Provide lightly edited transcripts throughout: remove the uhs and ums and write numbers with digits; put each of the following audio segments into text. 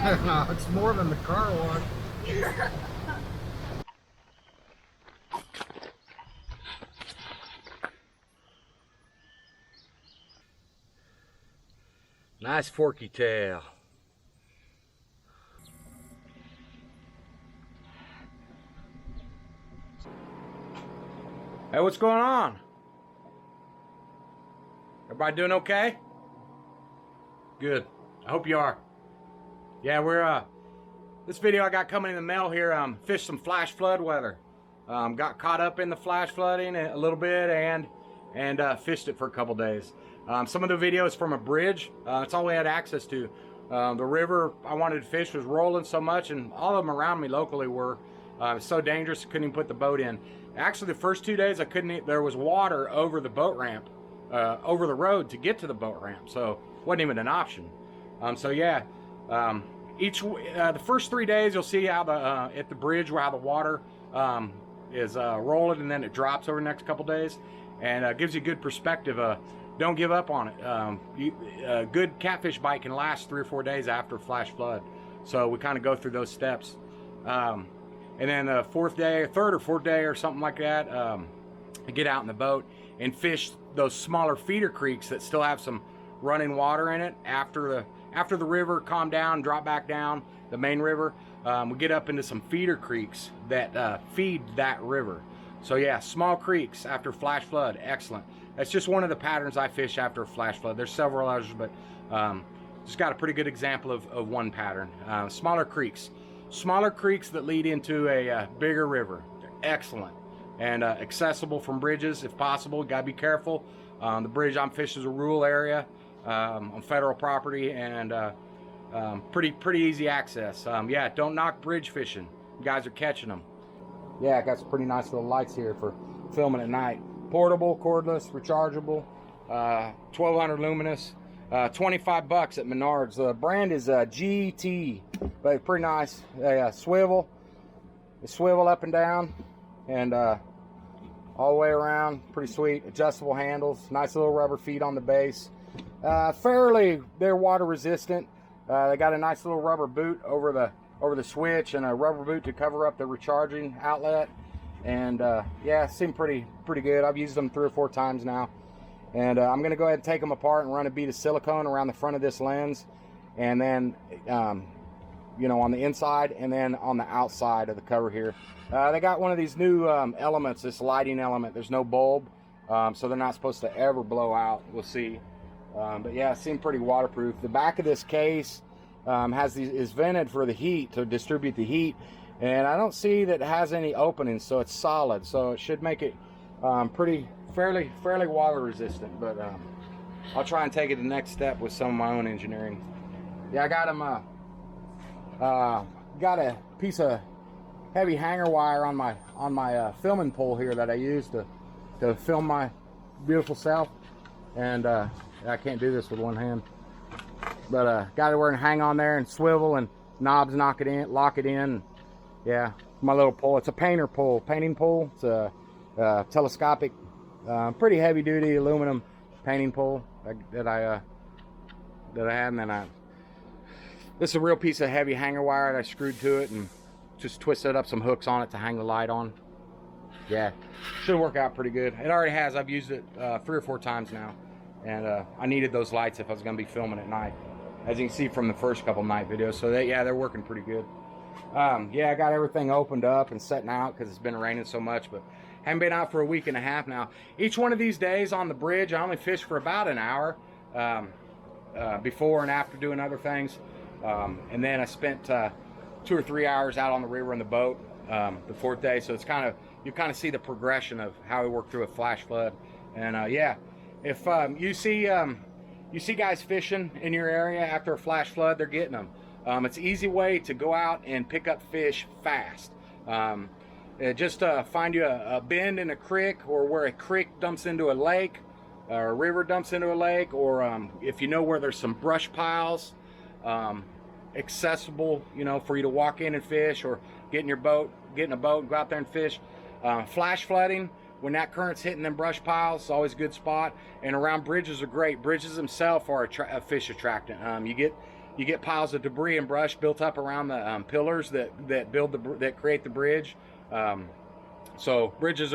I don't know, it's more than the car wash. Nice forky tail. Hey, what's going on? Everybody doing okay? Good. I hope you are. Yeah, we're this video I got coming in the mail here. Fished some flash flood weather. Got caught up in the flash flooding a little bit and fished it for a couple days. Some of the videos from a bridge. It's all we had access to. The river I wanted to fish was rolling so much, and all of them around me locally were so dangerous I couldn't even put the boat in. Actually, the first 2 days I couldn't. There was water over the boat ramp, over the road to get to the boat ramp, so it wasn't even an option. So yeah, the first 3 days you'll see how at the bridge where how the water is rolling, and then it drops over the next couple days, and gives you a good perspective. Don't give up on it. A good catfish bite can last 3 or 4 days after flash flood, so we kind of go through those steps. And then the third or fourth day or something like that, I get out in the boat and fish those smaller feeder creeks that still have some running water in it after the river calmed down, drop back down the main river. We get up into some feeder creeks that feed that river. So yeah, small creeks after flash flood, excellent. That's just one of the patterns I fish after a flash flood. There's several others, but just got a pretty good example of one pattern. Smaller creeks that lead into a bigger river. They're excellent and accessible from bridges if possible. Gotta be careful. The bridge I'm fishing is a rural area on federal property, and pretty easy access. Yeah, don't knock bridge fishing. You guys are catching them. Yeah, I got some pretty nice little lights here for filming at night. Portable, cordless, rechargeable, 1200 luminous, 25 bucks at Menards. The brand is GT, but pretty nice. They swivel up and down, and all the way around. Pretty sweet. Adjustable handles, nice little rubber feet on the base. They're water resistant. They got a nice little rubber boot over the switch, and a rubber boot to cover up the recharging outlet. And yeah, seem pretty good. I've used them 3 or 4 times now, and I'm gonna go ahead and take them apart and run a bead of silicone around the front of this lens, and then you know, on the inside and then on the outside of the cover here. They got one of these new elements, this lighting element. There's no bulb, so they're not supposed to ever blow out. We'll see. But yeah, it seemed pretty waterproof. The back of this case is vented for the heat, to distribute the heat, and I don't see that it has any openings, so it's solid, so it should make it fairly water resistant. But I'll try and take it the next step with some of my own engineering. Yeah, I got them got a piece of heavy hanger wire on my filming pole here that I use to film my beautiful self, and I can't do this with one hand, but got it where and hang on there and swivel, and knobs lock it in. Yeah, my little pole. It's a painting pole. It's a telescopic, pretty heavy duty aluminum painting pole that I had, and then this is a real piece of heavy hanger wire that I screwed to it and just twisted up some hooks on it to hang the light on. Yeah, should work out pretty good. It already has. I've used it 3 or 4 times now, and I needed those lights if I was going to be filming at night, as you can see from the first couple night videos. So they're working pretty good. Yeah, I got everything opened up and setting out because it's been raining so much, but haven't been out for a week and a half now. Each one of these days on the bridge, I only fish for about an hour before and after doing other things, and then I spent 2 or 3 hours out on the river in the boat the 4th day. So it's you kind of see the progression of how we work through a flash flood. And yeah, if you see guys fishing in your area after a flash flood, they're getting them. It's an easy way to go out and pick up fish fast. Just find you a bend in a creek, or where a creek dumps into a lake, or a river dumps into a lake, or if you know where there's some brush piles accessible, you know, for you to walk in and fish, or get in a boat and go out there and fish. Flash flooding, when that current's hitting them brush piles, it's always a good spot. And around bridges are great. Bridges themselves are a fish attractant. You you get piles of debris and brush built up around the pillars that create the bridge. So bridges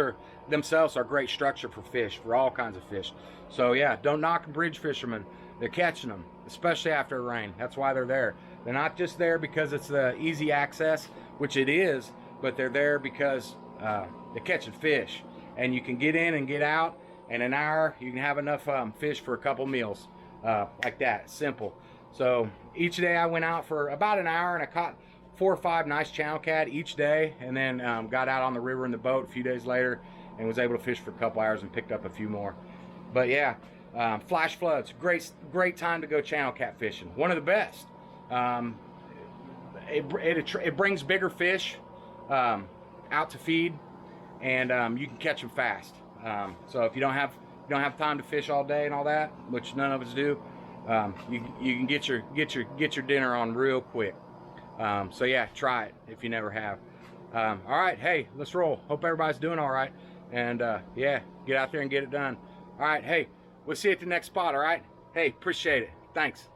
themselves are great structure for fish, for all kinds of fish. So yeah, don't knock bridge fishermen. They're catching them, especially after rain. That's why they're there. They're not just there because it's the easy access, which it is, but they're there because they're catching fish. And you can get in and get out in an hour. You can have enough fish for a couple meals, like that, simple. So each day I went out for about an hour and I caught 4 or 5 nice channel cat each day, and then got out on the river in the boat a few days later and was able to fish for a couple hours and picked up a few more. But yeah, flash floods, great time to go channel cat fishing. One of the best. It brings bigger fish out to feed, and you can catch them fast. So if you don't have time to fish all day and all that, which none of us do, you can get your dinner on real quick. So yeah, try it if you never have. All right, hey, let's roll. Hope everybody's doing all right, and yeah, get out there and get it done. All right, hey, we'll see you at the next spot. All right, hey, appreciate it. Thanks.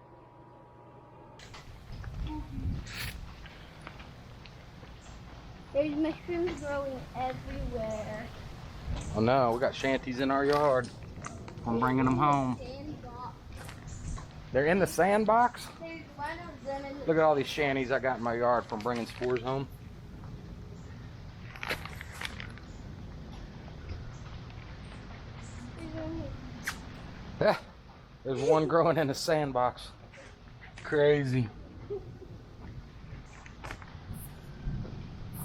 There's mushrooms growing everywhere. Oh no, we got shanties in our yard. I'm bringing them home. They're in the sandbox? There's one of them in the... Look at all these shanties I got in my yard from bringing spores home. Yeah, there's one growing in the sandbox. Crazy.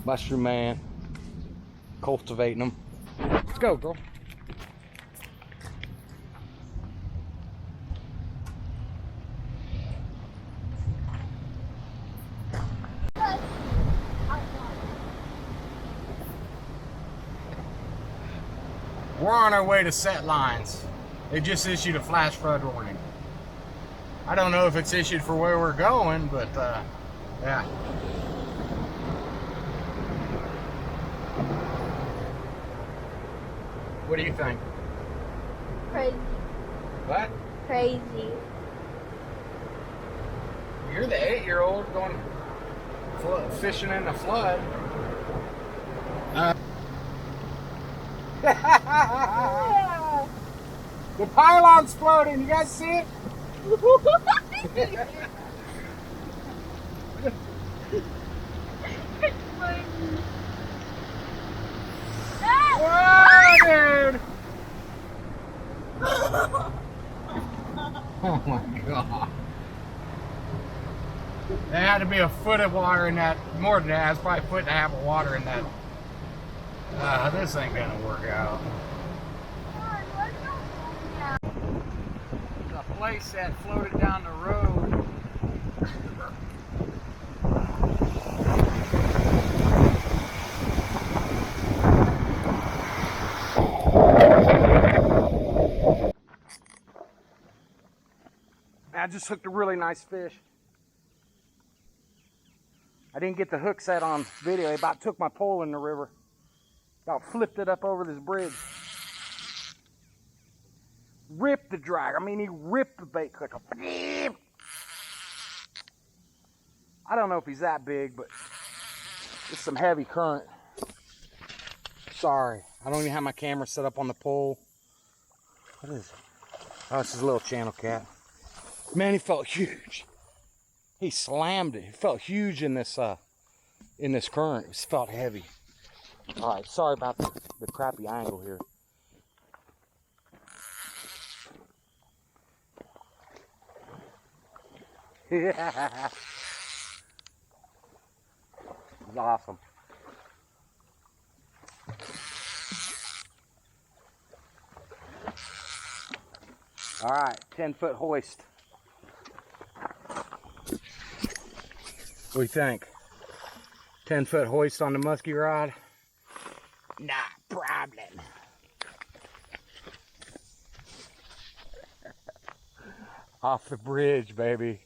Mushroom man. Cultivating them. Let's go, girl. We're on our way to set lines. They just issued a flash flood warning. I don't know if it's issued for where we're going, but yeah. What do you think? Crazy. What? Crazy. You're the 8-year-old going fishing in the flood. The pylon's floating. You guys see it? Whoa, dude! Oh my god. There had to be a foot of water in that. More than that. It's probably a foot and a half of water in that. This ain't gonna work out. The place that floated down the road. I just hooked a really nice fish. I didn't get the hook set on video. It about took my pole in the river. About flipped it up over this bridge. Ripped the drag. I mean, he ripped the bait hook. I don't know if he's that big, but it's some heavy current. Sorry. I don't even have my camera set up on the pole. What is it? Oh, it's his little channel cat. Man, he felt huge. He slammed it. It felt huge in this current. It felt heavy. All right, sorry about the crappy angle here. Yeah. It's awesome. All right, 10-foot hoist. What do you think? 10-foot hoist on the musky rod? Not a problem. Off the bridge, baby.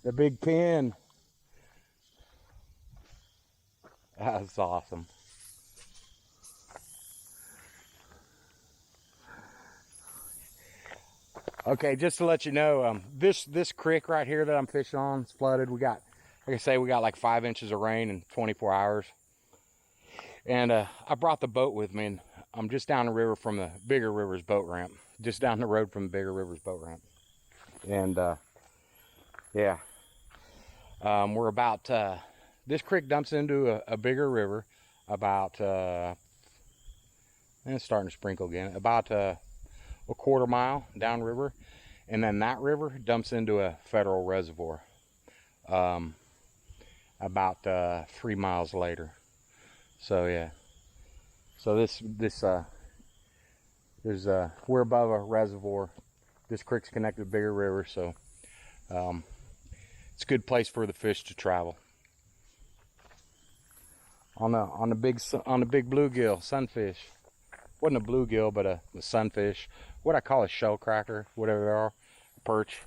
The big pin. That's awesome. Okay, just to let you know, this creek right here that I'm fishing on is flooded. We got, like I say, we got like 5 inches of rain in 24 hours. And I brought the boat with me, and I'm just down the river from the Bigger River's boat ramp. Just down the road from the Bigger River's boat ramp. And yeah, we're about, this creek dumps into a bigger river about, and it's starting to sprinkle again, about a quarter mile downriver. And then that river dumps into a federal reservoir about 3 miles later. So yeah, so we're above a reservoir. This creek's connected to Bigger River, so it's a good place for the fish to travel. On the big bluegill, sunfish. Wasn't a bluegill, but a sunfish. What I call a shell cracker, whatever they are, perch.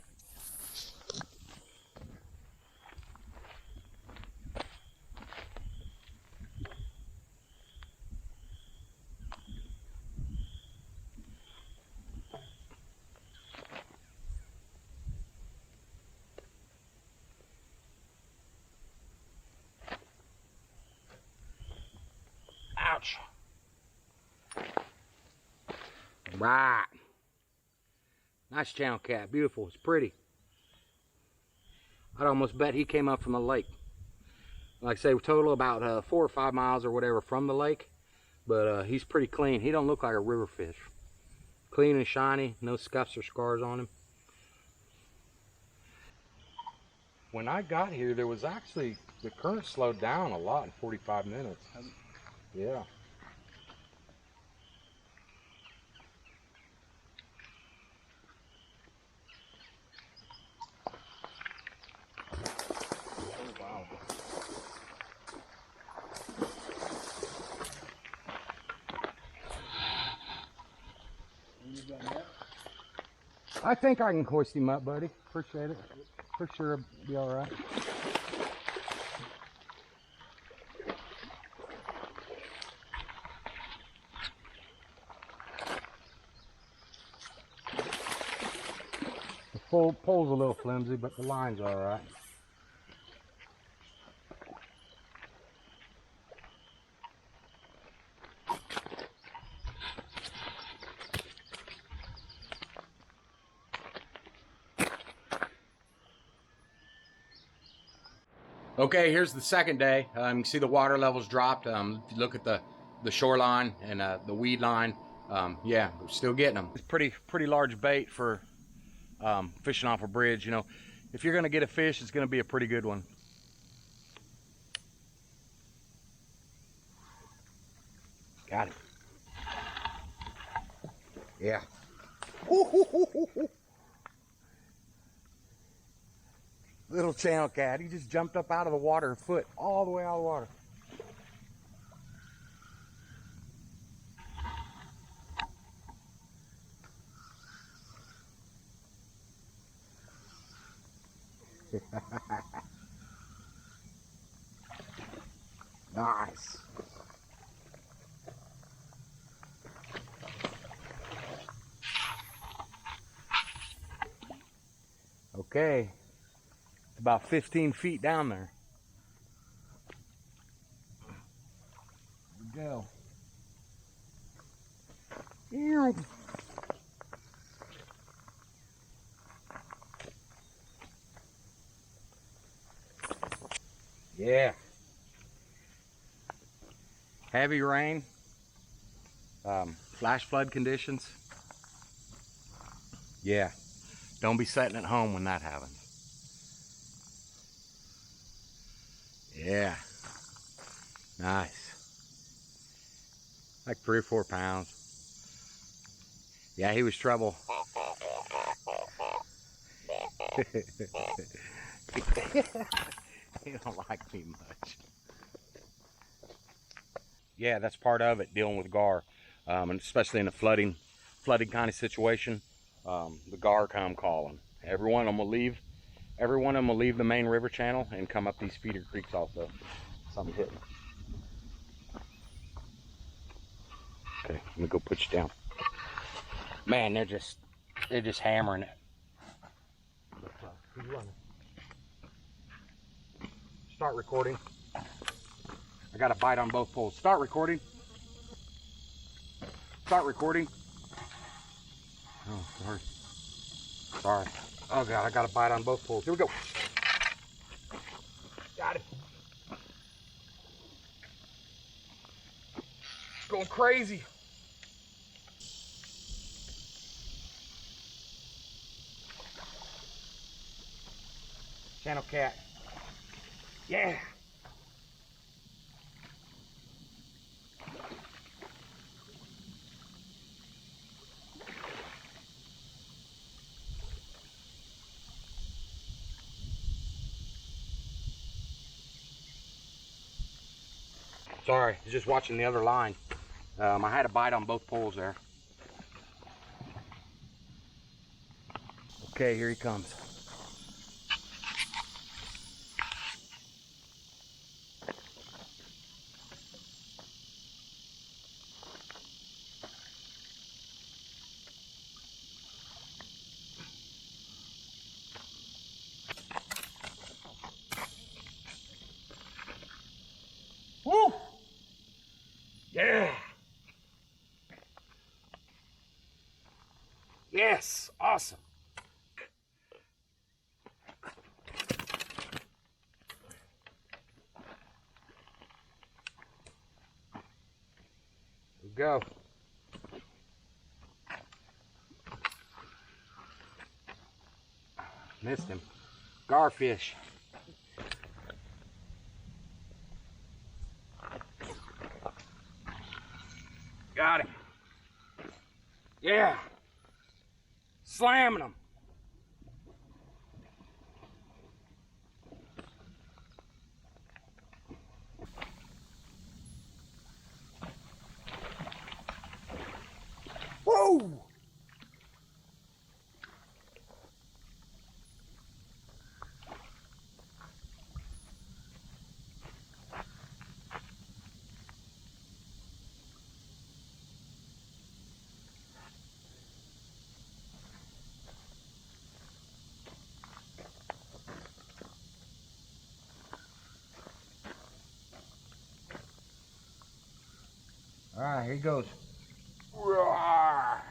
Ouch. Right. Nice channel cat. Beautiful. It's pretty. I'd almost bet he came up from the lake. Like I say, total about 4 or 5 miles or whatever from the lake. But he's pretty clean. He don't look like a river fish. Clean and shiny. No scuffs or scars on him. When I got here, there was actually, the current slowed down a lot in 45 minutes. Yeah. I think I can hoist him up, buddy. Appreciate it. For sure, it'll be all right. The pole's a little flimsy, but the line's all right. Okay, here's the second day. You can see the water levels dropped. If you look at the shoreline and the weed line, yeah, we're still getting them. It's pretty large bait for fishing off a bridge. You know, if you're gonna get a fish, it's gonna be a pretty good one. Got it. Yeah. Little channel cat. He just jumped up out of the water a foot, all the way out of the water. Nice. Okay. It's about 15 feet down there. Here we go. Yeah. Heavy rain. Flash flood conditions. Yeah. Don't be sitting at home when that happens. Yeah. Nice. Like 3 or 4 pounds. Yeah, he was trouble. He don't like me much. Yeah, that's part of it, dealing with gar. And especially in a flooding kind of situation, the gar come calling. Every one of them will leave the main river channel and come up these feeder creeks also. Something hitting. Okay, let me go put you down. Man, they're just They're just hammering it. Start recording. I got a bite on both poles. Start recording. Start recording. Oh, sorry. Sorry. Oh God, I got a bite on both poles. Here we go. Got it. Going crazy. Channel cat. Yeah. Sorry, I was just watching the other line. I had a bite on both poles there. Okay, here he comes. Woo! Yeah! Yes! Awesome! Here we go. Missed him. Garfish. Got him. Yeah. Slamming him. Whoa! All right, here he goes. Roar.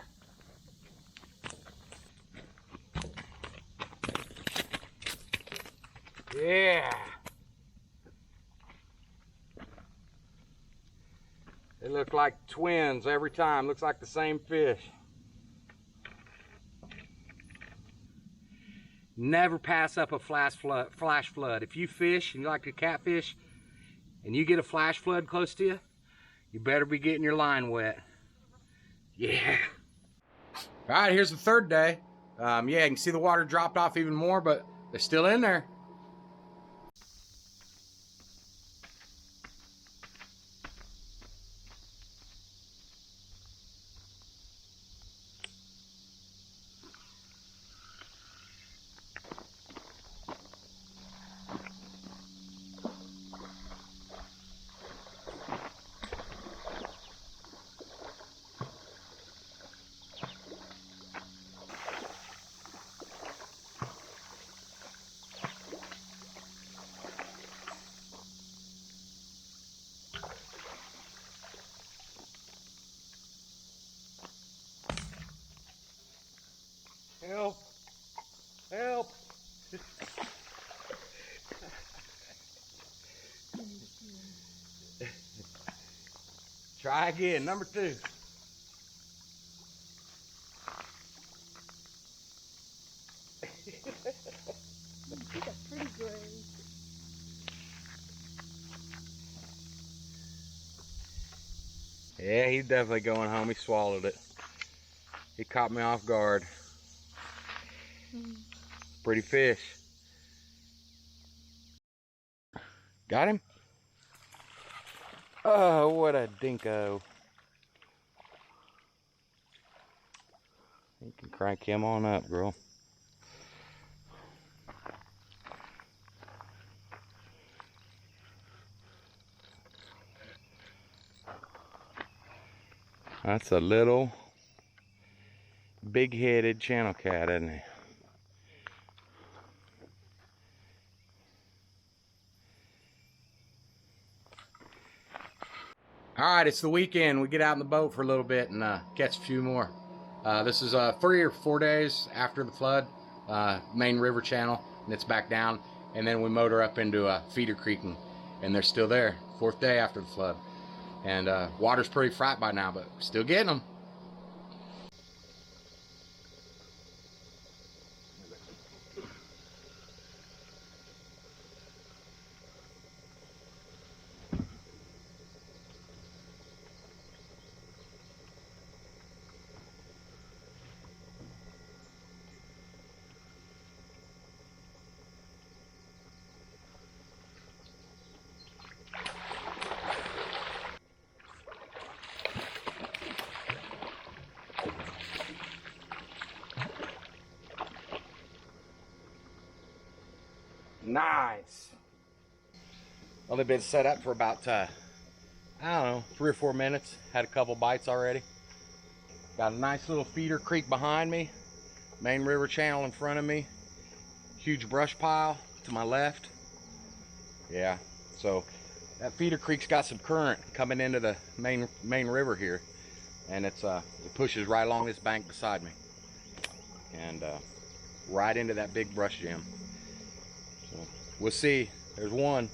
Yeah. They look like twins every time. Looks like the same fish. Never pass up a flash flood. If you fish and you like to catfish and you get a flash flood close to you, you better be getting your line wet. Yeah. All right, here's the third day. Yeah, you can see the water dropped off even more, but they're still in there. Help! Help! Try again, number 2. He's a pretty good. Yeah, he's definitely going home. He swallowed it. He caught me off guard. Pretty fish. Got him? Oh, what a dinko. You can crank him on up, girl. That's a little Big-headed channel cat, isn't he? All right, it's the weekend. We get out in the boat for a little bit and catch a few more. This is 3 or 4 days after the flood, main river channel, and it's back down. And then we motor up into Feeder Creek, and they're still there. 4th day after the flood. And water's pretty flat by now, but still getting them. Nice. Well, they've been set up for about, I don't know, 3 or 4 minutes. Had a couple bites already. Got a nice little feeder creek behind me. Main river channel in front of me. Huge brush pile to my left. Yeah, so that feeder creek's got some current coming into the main river here. And it pushes right along this bank beside me. And right into that big brush jam. So we'll see. There's one.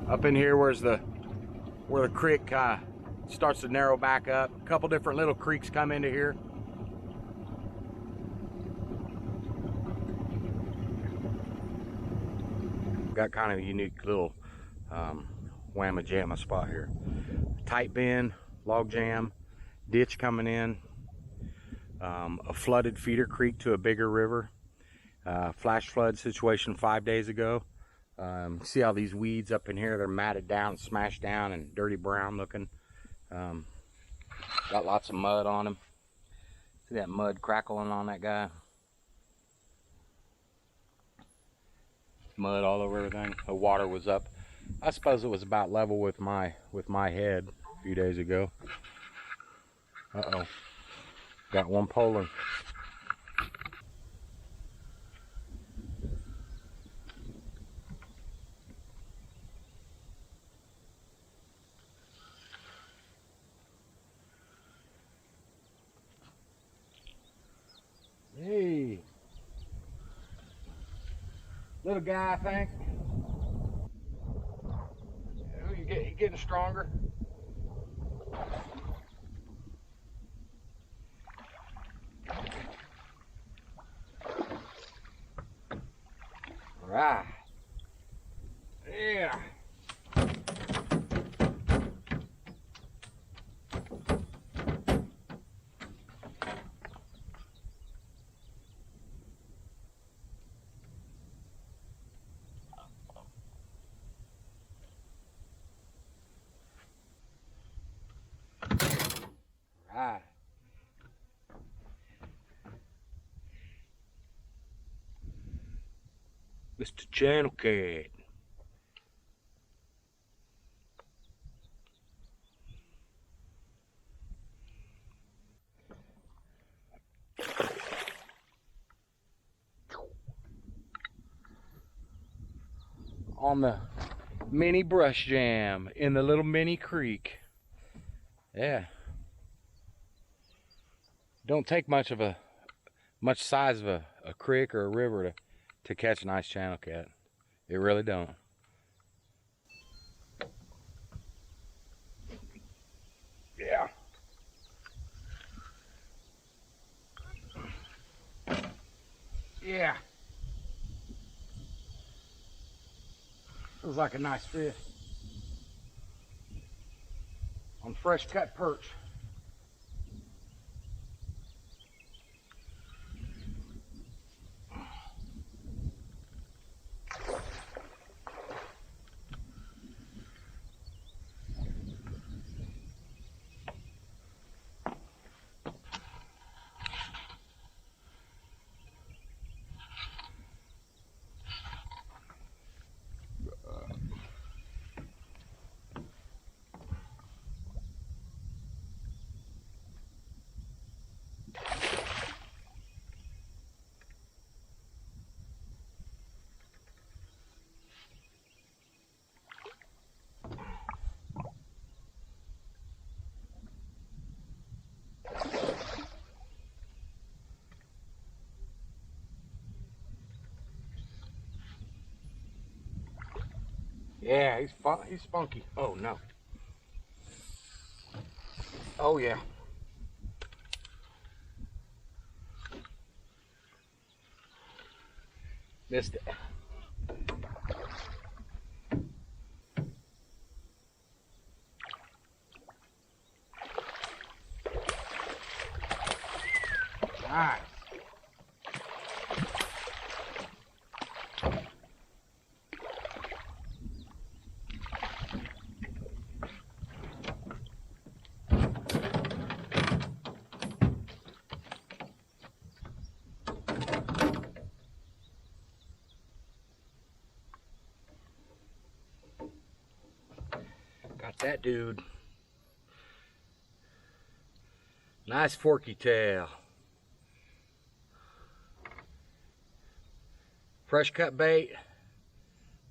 Up in here where the creek starts to narrow back up. A couple different little creeks come into here. Got kind of a unique little whamma jamma spot here. Tight bend, log jam, ditch coming in, a flooded feeder creek to a bigger river. Flash flood situation 5 days ago. See all these weeds up in here, they're matted down, smashed down, and dirty brown looking. Got lots of mud on them. See that mud crackling on that guy? Mud all over everything. The water was up. I suppose it was about level with my head a few days ago. Uh-oh. Got one polar. Hey, little guy, I think. Oh, you getting stronger. All right. Yeah. Right. Mr. Channel Cat. On the mini brush jam in the little mini creek. Yeah. Don't take much size of a creek or a river to catch a nice channel cat. It really don't. Yeah. Yeah. Feels like a nice fish. On fresh cut perch. Yeah, he's spunky. Oh no. Oh yeah. Missed it. Nice. Got that dude. Nice forky tail. Fresh cut bait.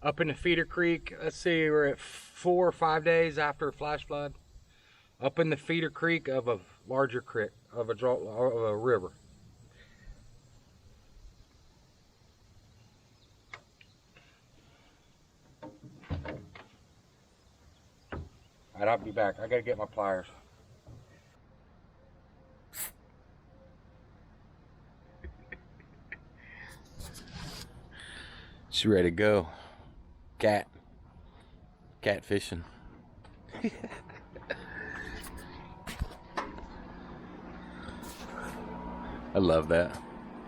Up in the feeder creek. Let's see, we're at 4 or 5 days after a flash flood. Up in the feeder creek of a larger creek, of a river. Alright, I'll be back. I gotta get my pliers. She's ready to go. Catfishing. I love that.